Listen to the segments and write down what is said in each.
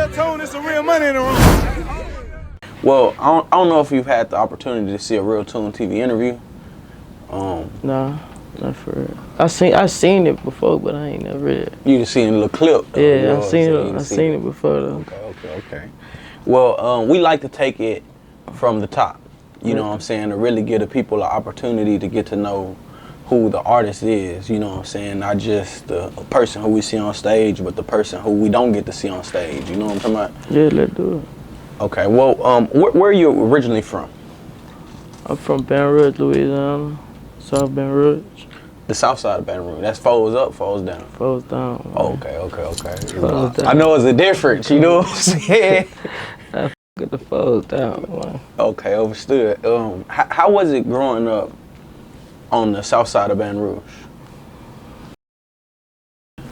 RealToon, it's some real money in the room. Well, I don't know if you've had the opportunity to see a RealToonTV interview. Nah, not for real. I seen it before, but I ain't never read it. You just seen a little clip. Though, Yeah, you know I seen it before though. Okay. Well, we like to take it from the top. You know what I'm saying? To really give the people an opportunity to get to know who the artist is. You know what I'm saying? Not just the person who we see on stage, but the person who we don't get to see on stage. You know what I'm talking about? Yeah, let's do it. Okay. Well, where are you originally from? I'm from Baton Rouge, Louisiana. South Baton Rouge. The south side of Baton Rouge. That's foes up, foes down. Foes down. Oh, okay. Foes down. I know it's a difference, you know what I'm saying? I get the foes down, man. Okay, understood. How was it growing up on the south side of Baton Rouge? It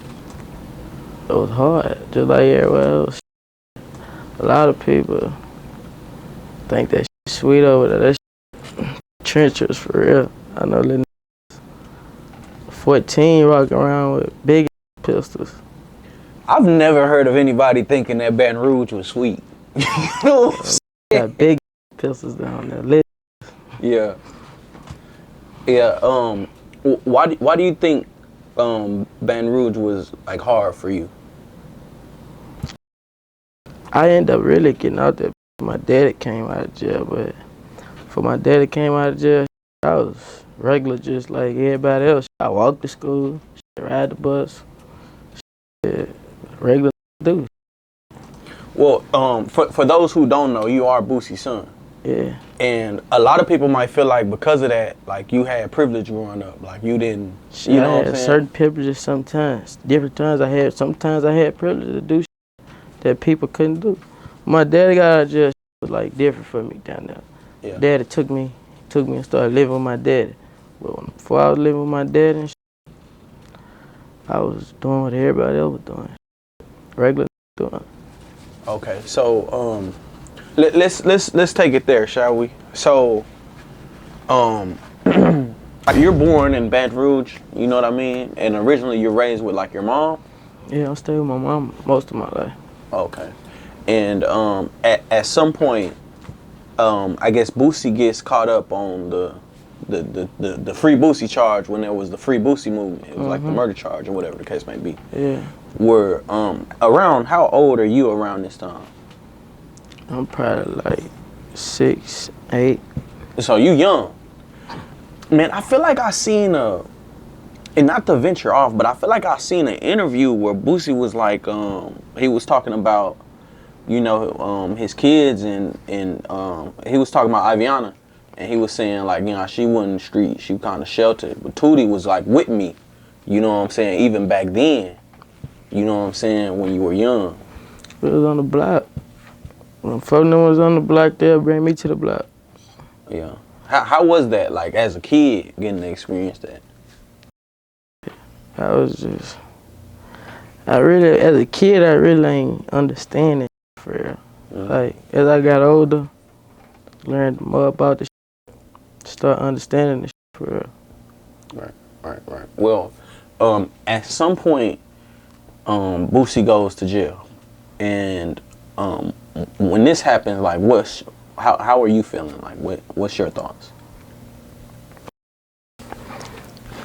was hard, just like everywhere else. A lot of people think that shit sweet over there. That shit trenches for real. I know little 14 walking around with big pistols. I've never heard of anybody thinking that Baton Rouge was sweet. You know what I'm saying? Got big pistols down there. Lit. Yeah. Why do you think Baton Rouge was like hard for you? I ended up really getting out there. My daddy came out of jail, but for my daddy came out of jail, I was regular just like everybody else. I walked to school, ride the bus, regular dude. Well, for those who don't know, you are Boosie's son. Yeah. And a lot of people might feel like because of that, like you had privilege growing up, like you didn't. You know what I'm saying? Certain privileges sometimes. Different times sometimes I had privilege to do shit that people couldn't do. My daddy got out of jail, was like different for me down there. Yeah. Daddy took me and started living with my daddy. But before I was living with my daddy and shit, I was doing what everybody else was doing. Regular doing. Okay, so let's take it there, shall we? So, you're born in Baton Rouge, you know what I mean? And originally you're raised with like your mom? Yeah, I stayed with my mom most of my life. Okay. And at some point, I guess Boosie gets caught up on the free Boosie charge when there was the free Boosie movement. It was like the murder charge or whatever the case may be. Yeah. Around, how old are you around this time? I'm probably like 6, 8. So you young. Man, I feel like I seen and not to venture off, but I feel like I seen an interview where Boosie was like, he was talking about, you know, his kids and he was talking about Iviana, and he was saying like, you know, she wasn't in the street, she was kind of sheltered, but Tootie was like with me, you know what I'm saying, even back then, you know what I'm saying, when you were young. It was on the block. When folks was on the block, they'll bring me to the block. Yeah. How was that, like, as a kid, getting to experience that? As a kid, I really ain't understand it for real. Mm-hmm. Like, as I got older, learned more about the shit, start understanding the shit for real. Right. Well, at some point, Boosie goes to jail, and when this happens, like, how are you feeling? Like, what's your thoughts?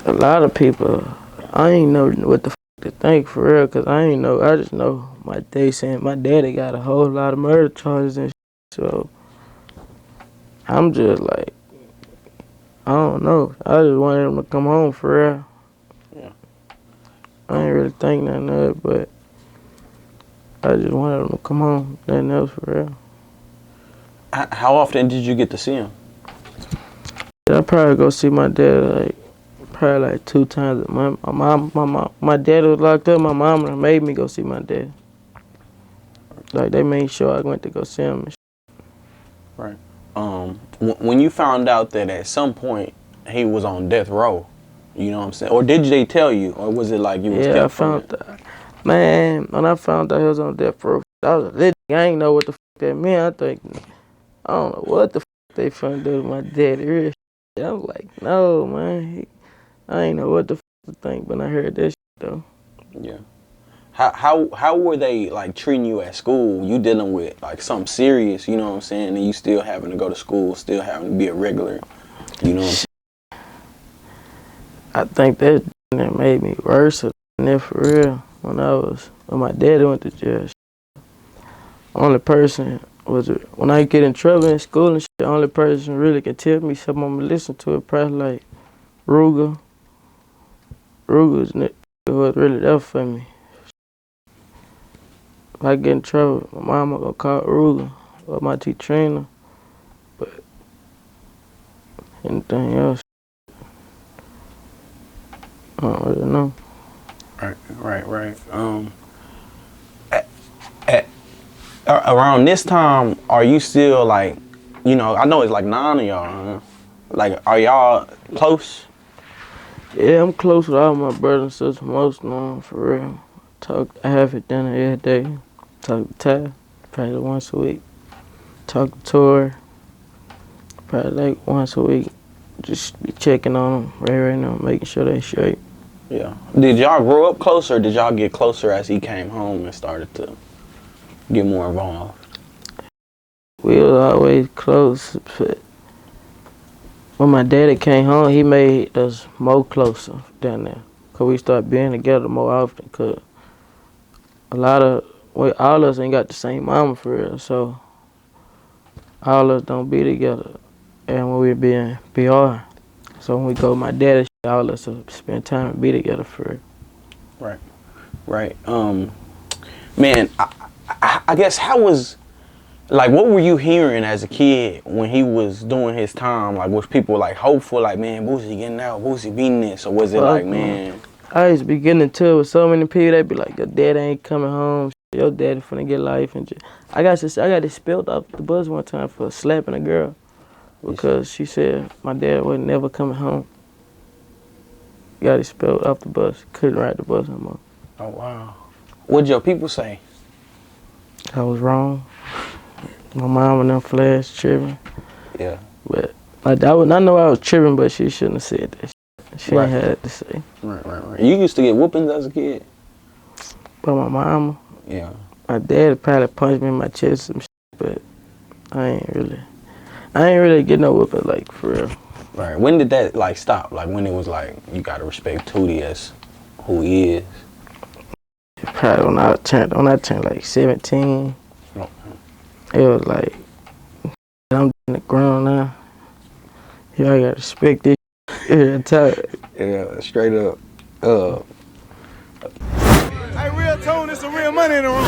A lot of people, I ain't know what the to think for real, cause I just know my daddy got a whole lot of murder charges and shit, so I'm just like, I don't know. I just wanted him to come home for real. Yeah. I ain't really think nothing of it, but I just wanted him to come home, nothing else for real. How often did you get to see him? I probably go see my dad probably 2 times a month. My dad was locked up. My mom made me go see my dad. Like, they made sure I went to go see him. Right. When you found out that at some point he was on death row, you know what I'm saying? Or did they tell you? Or was it like you was kept from it? Man, when I found out he was on death row, I was lit. I ain't know what the fuck that meant. I don't know what the fuck they finna do to my daddy. Real shit. I was like, no, man. I ain't know what the fuck to think, but I heard that shit, though. Yeah. How were they like treating you at school? You dealing with like something serious, you know what I'm saying? And you still having to go to school, still having to be a regular, you know what I'm saying? I think that made me worse than that for real. When my daddy went to jail, only person was when I get in trouble in school and shit, the only person really can tell me something I'm gonna listen to it probably like Rouge. Rouge was really there for me. If I get in trouble, my mama gonna call Rouge or my teacher, but anything else, I don't really know. Right. Around this time, are you still like, you know, I know it's like 9 of y'all, huh? Like, are y'all close? Yeah, I'm close with all my brothers and sisters, most of them, for real. I have it dinner every day. Talk to Ty, probably once a week. Talk to Tori, probably like once a week. Just be checking on them right now, making sure they straight. Yeah. Did y'all grow up closer, or did y'all get closer as he came home and started to get more involved? We was always close, but when my daddy came home, he made us more closer down there. Cause we started being together more often. Cause all of us ain't got the same mama for real, so all of us don't be together. And when we being BR, so when we go with my daddy, all of us will spend time and be together for real. Right. Man, I guess how was, like, what were you hearing as a kid when he was doing his time? Like, was people like hopeful, like, man, Boosie getting out, Boosie beating this, or was it like, man? I used to be getting into it with so many people. They be like, your daddy ain't coming home. Your daddy finna get life and shit. I got this spilled off the bus one time for slapping a girl because she said my dad was never coming home. Got expelled off the bus. Couldn't ride the bus no more. Oh wow. What'd your people say? I was wrong. My mom and them flashed tripping. Yeah. But I know I was tripping, but she shouldn't have said that. She ain't had it to say. Right. You used to get whoopings as a kid? But my mama. Yeah. My dad probably punched me in my chest and shit, but I ain't really get no whooping, like, for real. Right. When did that like stop? Like when it was like you gotta respect Tootie as who he is? Probably when I turned like 17. Oh. It was like I'm in the ground now. Yeah, I gotta respect this. Yeah, straight up. Hey, RealToon, there's some real money in the room.